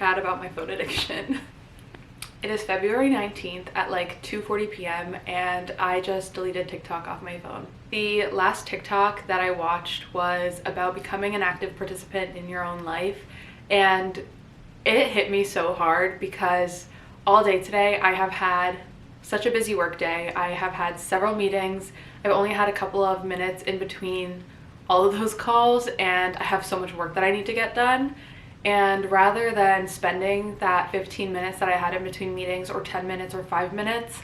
chat about my phone addiction. It is February 19th at like 2:40 p.m. and I just deleted TikTok off my phone. The last TikTok that I watched was about becoming an active participant in your own life, and it hit me so hard because all day today I have had such a busy work day. I have had several meetings. I've only had a couple of minutes in between all of those calls, and I have so much work that I need to get done. And rather than spending that 15 minutes that I had in between meetings, or 10 minutes or 5 minutes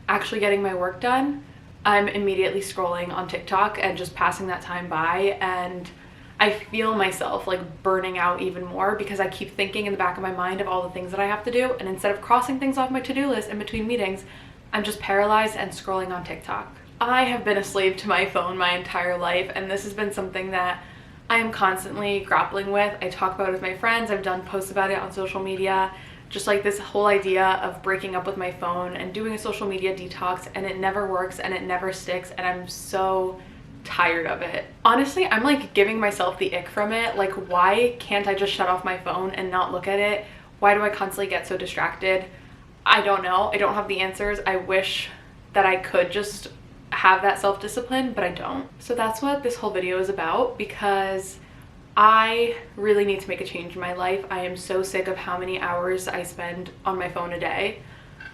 actually getting my work done, I'm immediately scrolling on TikTok and just passing that time by. And I feel myself like burning out even more because I keep thinking in the back of my mind of all the things that I have to do, and instead of crossing things off my to-do list in between meetings, I'm just paralyzed and scrolling on TikTok. I have been a slave to my phone my entire life, and this has been something that I am constantly grappling with. I talk about it with my friends. I've done posts about it on social media. Just like this whole idea of breaking up with my phone and doing a social media detox, and it never works and it never sticks, and I'm so tired of it. Honestly, I'm like giving myself the ick from it. Like, why can't I just shut off my phone and not look at it? Why do I constantly get so distracted? I don't know. I don't have the answers. I wish that I could just have that self-discipline, but I don't. So that's what this whole video is about, because I really need to make a change in my life. I am so sick of how many hours I spend on my phone a day.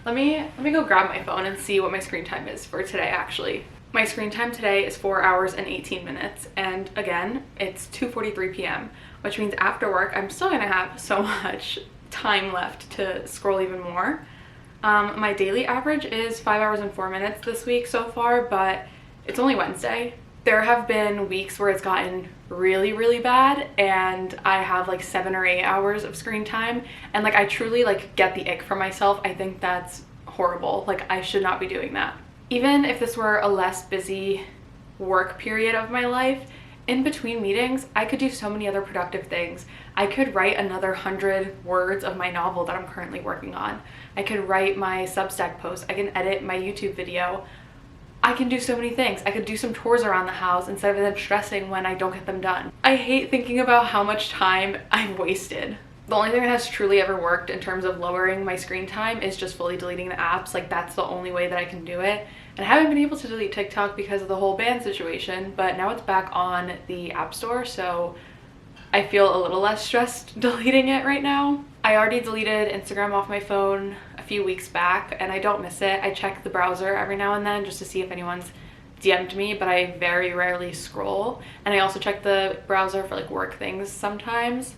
Let me go grab my phone and see what my screen time is for today. Actually, my screen time today is 4 hours and 18 minutes, and again, it's 2:43 p.m., which means after work I'm still gonna have so much time left to scroll even more. My daily average is 5 hours and 4 minutes this week so far, but it's only Wednesday. There have been weeks where it's gotten really, really bad, and I have like 7 or 8 hours of screen time, and like I truly like get the ick for myself. I think that's horrible. Like, I should not be doing that. Even if this were a less busy work period of my life, in between meetings, I could do so many other productive things. I could write another 100 words of my novel that I'm currently working on. I could write my Substack post. I can edit my YouTube video. I can do so many things. I could do some chores around the house instead of then stressing when I don't get them done. I hate thinking about how much time I've wasted. The only thing that has truly ever worked in terms of lowering my screen time is just fully deleting the apps. Like, that's the only way that I can do it. And I haven't been able to delete TikTok because of the whole ban situation, but now it's back on the App Store, so I feel a little less stressed deleting it right now. I already deleted Instagram off my phone a few weeks back, and I don't miss it. I check the browser every now and then just to see if anyone's DM'd me, but I very rarely scroll. And I also check the browser for like work things sometimes.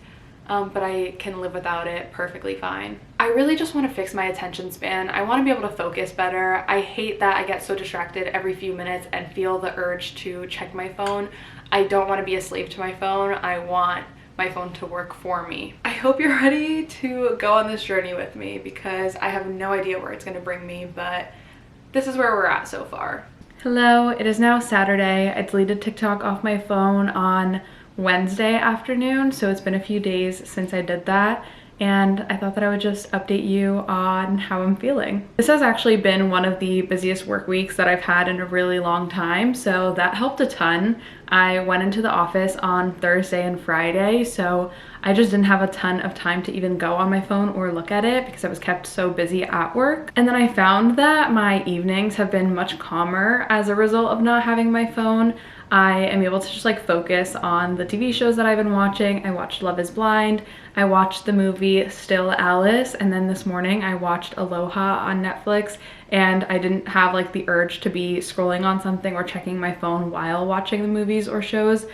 But I can live without it perfectly fine. I really just want to fix my attention span. I want to be able to focus better. I hate that I get so distracted every few minutes and feel the urge to check my phone. I don't want to be a slave to my phone. I want my phone to work for me. I hope you're ready to go on this journey with me, because I have no idea where it's going to bring me, but this is where we're at so far. Hello, it is now Saturday. I deleted TikTok off my phone on Wednesday afternoon, so it's been a few days since I did that, and I thought that I would just update you on how I'm feeling. This has actually been one of the busiest work weeks that I've had in a really long time, so that helped a ton. I went into the office on Thursday and Friday, so I just didn't have a ton of time to even go on my phone or look at it because I was kept so busy at work. And then I found that my evenings have been much calmer as a result of not having my phone. I am able to just like focus on the TV shows that I've been watching. I watched Love is Blind. I watched the movie Still Alice, and then this morning I watched Aloha on Netflix, and I didn't have like the urge to be scrolling on something or checking my phone while watching the movies or shows,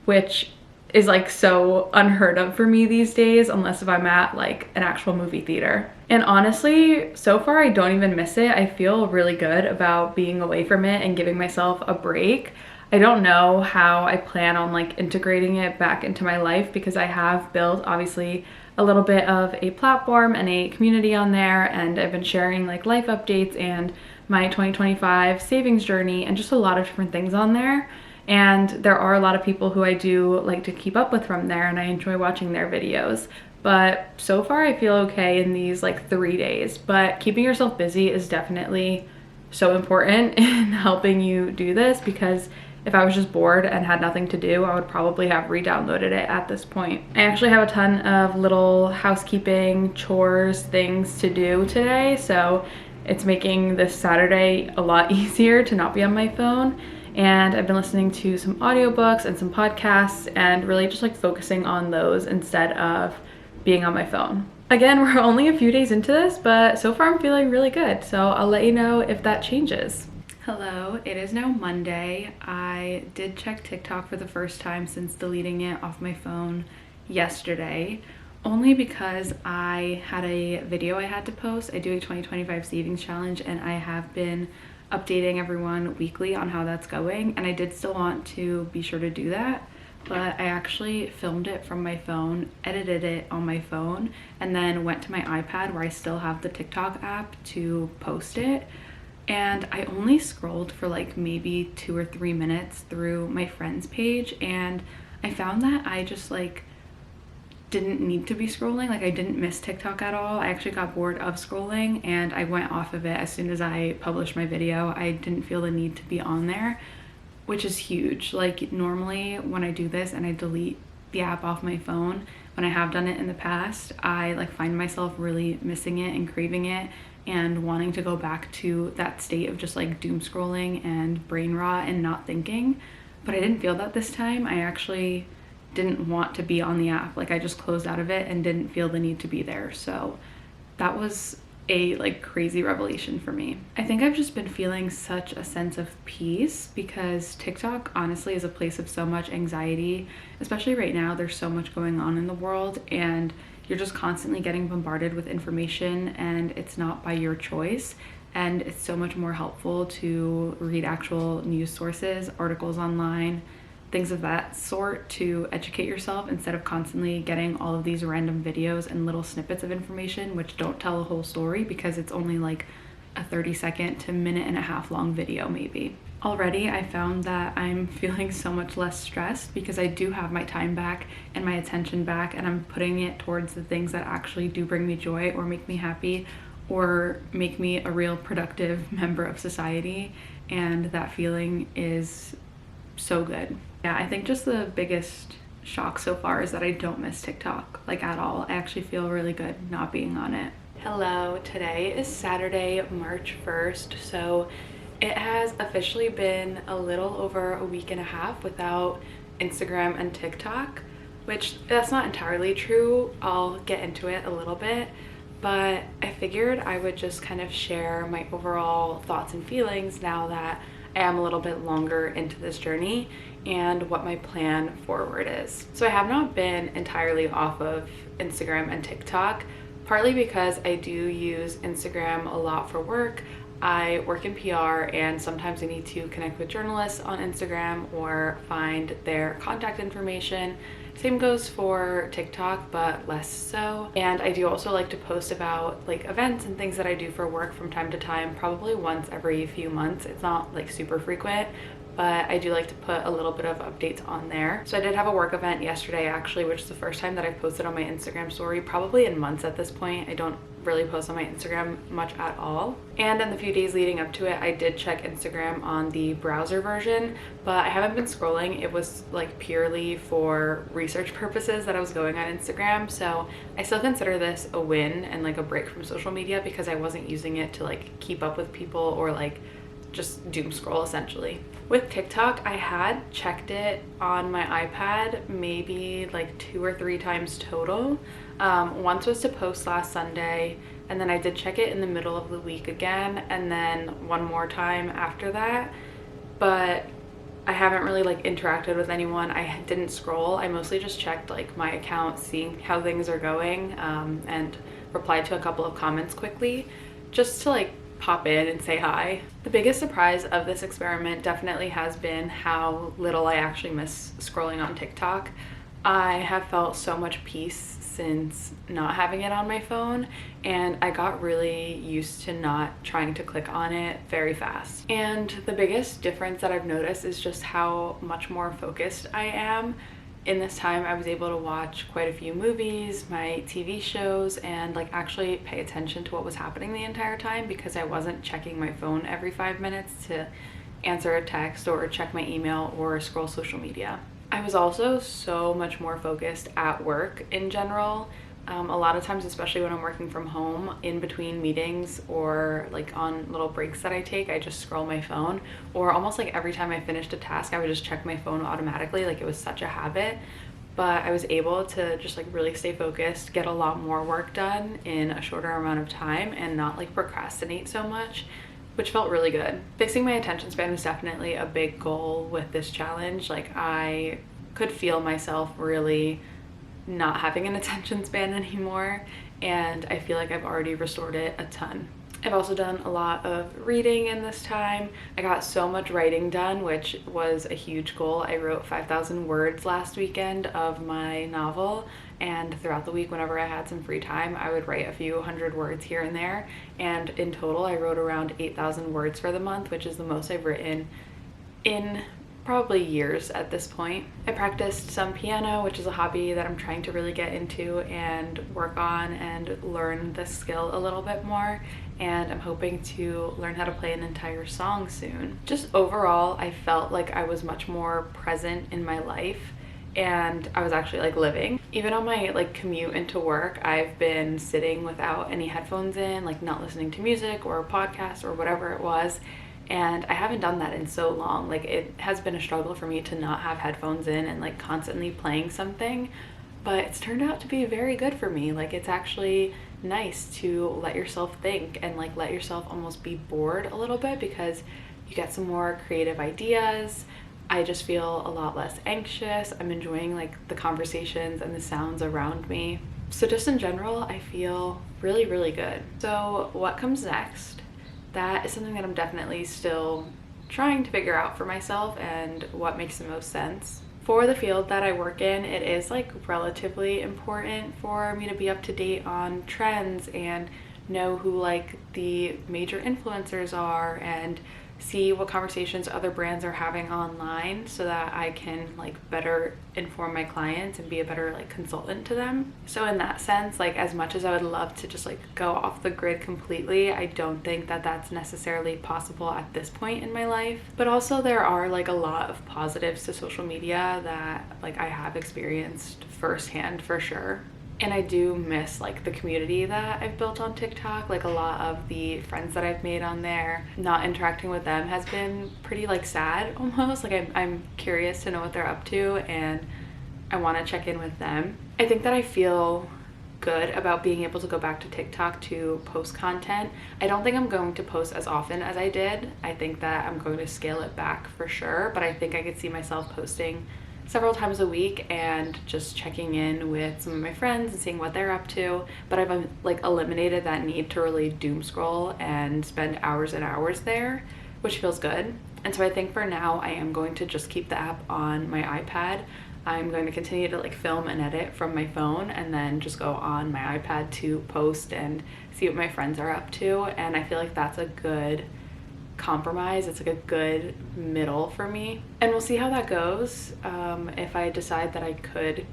which is like so unheard of for me these days, unless if I'm at like an actual movie theater. And honestly, so far I don't even miss it. I feel really good about being away from it and giving myself a break. I don't know how I plan on like integrating it back into my life, because I have built obviously a little bit of a platform and a community on there, and I've been sharing like life updates and my 2025 savings journey and just a lot of different things on there. And there are a lot of people who I do like to keep up with from there, and I enjoy watching their videos. But so far I feel okay in these like 3 days, but keeping yourself busy is definitely so important in helping you do this, because if I was just bored and had nothing to do, I would probably have re-downloaded it at this point. I actually have a ton of little housekeeping chores things to do today, so it's making this Saturday a lot easier to not be on my phone. And I've been listening to some audiobooks and some podcasts and really just like focusing on those instead of being on my phone. Again, we're only a few days into this, but so far I'm feeling really good. So I'll let you know if that changes. Hello, it is now Monday. I did check TikTok for the first time since deleting it off my phone yesterday, only because I had a video I had to post. I do a 2025 savings challenge and I have been updating everyone weekly on how that's going, and I did still want to be sure to do that, but I actually filmed it from my phone, edited it on my phone, and then went to my iPad where I still have the TikTok app to post it. And I only scrolled for like maybe 2 or 3 minutes through my friend's page, and I found that I just like didn't need to be scrolling. Like I didn't miss TikTok at all. I actually got bored of scrolling and I went off of it as soon as I published my video. I didn't feel the need to be on there, which is huge. Like normally when I do this and I delete the app off my phone, when I have done it in the past, I like find myself really missing it and craving it and wanting to go back to that state of just like doom scrolling and brain rot and not thinking. But I didn't feel that this time. I actually didn't want to be on the app. Like I just closed out of it and didn't feel the need to be there. So that was a like crazy revelation for me. I think I've just been feeling such a sense of peace because TikTok honestly is a place of so much anxiety, especially right now. There's so much going on in the world and you're just constantly getting bombarded with information and it's not by your choice. And it's so much more helpful to read actual news sources, articles online, things of that sort to educate yourself instead of constantly getting all of these random videos and little snippets of information which don't tell the whole story because it's only like a 30-second to minute-and-a-half long video maybe. Already I found that I'm feeling so much less stressed because I do have my time back and my attention back, and I'm putting it towards the things that actually do bring me joy or make me happy or make me a real productive member of society, and that feeling is so good. Yeah, I think just the biggest shock so far is that I don't miss TikTok like at all. I actually feel really good not being on it. Hello, today is Saturday, March 1st, so it has officially been a little over a week and a half without Instagram and TikTok, which that's not entirely true. I'll get into it a little bit, but I figured I would just kind of share my overall thoughts and feelings now that I am a little bit longer into this journey and what my plan forward is. So I have not been entirely off of Instagram and TikTok, partly because I do use Instagram a lot for work. I work in PR and sometimes I need to connect with journalists on Instagram or find their contact information. Same goes for TikTok, but less so. And I do also like to post about like events and things that I do for work from time to time, probably once every few months. It's not like super frequent, but I do like to put a little bit of updates on there. So I did have a work event yesterday actually, which is the first time that I've posted on my Instagram story, probably in months at this point. I don't really post on my Instagram much at all. And in the few days leading up to it, I did check Instagram on the browser version, but I haven't been scrolling. It was like purely for research purposes that I was going on Instagram. So I still consider this a win and like a break from social media because I wasn't using it to like keep up with people or like just doom scroll essentially. With TikTok, I had checked it on my iPad maybe like 2 or 3 times total. Once was to post last Sunday, and then I did check it in the middle of the week again, and then one more time after that. But I haven't really like interacted with anyone. I didn't scroll. I mostly just checked like my account, seeing how things are going, and replied to a couple of comments quickly just to like pop in and say hi. The biggest surprise of this experiment definitely has been how little I actually miss scrolling on TikTok. I have felt so much peace since not having it on my phone, and I got really used to not trying to click on it very fast. And the biggest difference that I've noticed is just how much more focused I am. In this time, I was able to watch quite a few movies, my TV shows, and like actually pay attention to what was happening the entire time because I wasn't checking my phone every 5 minutes to answer a text or check my email or scroll social media. I was also so much more focused at work in general. A lot of times, especially when I'm working from home, in between meetings or like on little breaks that I take, I just scroll my phone, or almost like every time I finished a task, I would just check my phone automatically. Like, it was such a habit. But I was able to just like really stay focused, get a lot more work done in a shorter amount of time, and not like procrastinate so much, which felt really good. Fixing my attention span was definitely a big goal with this challenge. Like, I could feel myself really not having an attention span anymore, and I feel like I've already restored it a ton. I've also done a lot of reading in this time. I got so much writing done, which was a huge goal. I wrote 5,000 words last weekend of my novel, and throughout the week, whenever I had some free time, I would write a few hundred words here and there, and in total I wrote around 8,000 words for the month, which is the most I've written in probably years at this point. I practiced some piano, which is a hobby that I'm trying to really get into and work on and learn the skill a little bit more, and I'm hoping to learn how to play an entire song soon. Just overall, I felt like I was much more present in my life, and I was actually like living. Even on my like commute into work, I've been sitting without any headphones in, like not listening to music or a podcast or whatever it was, and I haven't done that in so long. Like, it has been a struggle for me to not have headphones in and like constantly playing something, but it's turned out to be very good for me. Like, it's actually nice to let yourself think and like let yourself almost be bored a little bit, because you get some more creative ideas. I just feel a lot less anxious. I'm enjoying like the conversations and the sounds around me. So just in general, I feel really, really good. So what comes next? That is something that I'm definitely still trying to figure out for myself and what makes the most sense. For the field that I work in, it is like relatively important for me to be up to date on trends and know who like the major influencers are, and see what conversations other brands are having online, so that I can like better inform my clients and be a better like consultant to them. So in that sense, like, as much as I would love to just like go off the grid completely, I don't think that that's necessarily possible at this point in my life. But also, there are like a lot of positives to social media that like I have experienced firsthand for sure. And I do miss like the community that I've built on TikTok. Like, a lot of the friends that I've made on there, not interacting with them has been pretty like sad almost. Like, I'm curious to know what they're up to, and I want to check in with them. I think that I feel good about being able to go back to TikTok to post content. I don't think I'm going to post as often as I did. I think that I'm going to scale it back for sure, but I think I could see myself posting several times a week and just checking in with some of my friends and seeing what they're up to. But I've like eliminated that need to really doom scroll and spend hours and hours there, which feels good. And so I think for now I am going to just keep the app on my iPad. I'm going to continue to like film and edit from my phone, and then just go on my iPad to post and see what my friends are up to. And I feel like that's a good compromise. It's like a good middle for me, and we'll see how that goes. If I decide that I could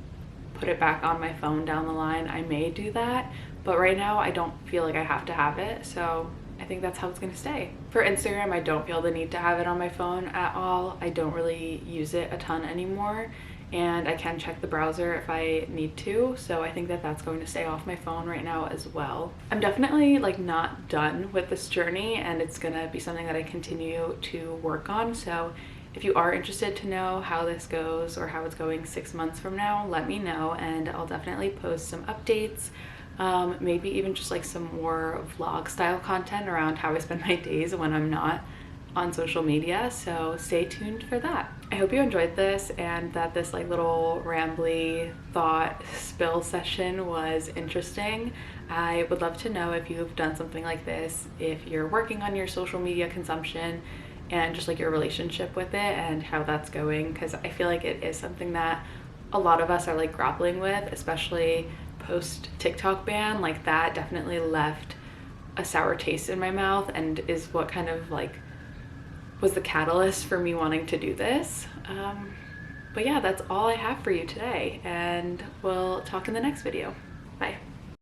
put it back on my phone down the line, I may do that, but right now I don't feel like I have to have it, so I think that's how it's gonna stay. For Instagram, I don't feel the need to have it on my phone at all. I don't really use it a ton anymore, and I can check the browser if I need to, so I think that that's going to stay off my phone right now as well. I'm definitely like not done with this journey, and it's gonna be something that I continue to work on. So if you are interested to know how this goes or how it's going 6 months from now, let me know, and I'll definitely post some updates, maybe even just like some more vlog style content around how I spend my days when I'm not on social media, so stay tuned for that. I hope you enjoyed this, and that this like little rambly thought spill session was interesting. I would love to know if you've done something like this, if you're working on your social media consumption and just like your relationship with it and how that's going, because I feel like it is something that a lot of us are like grappling with, especially post TikTok ban. Like, that definitely left a sour taste in my mouth, and is what kind of like was the catalyst for me wanting to do this. But yeah, that's all I have for you today, and we'll talk in the next video. Bye.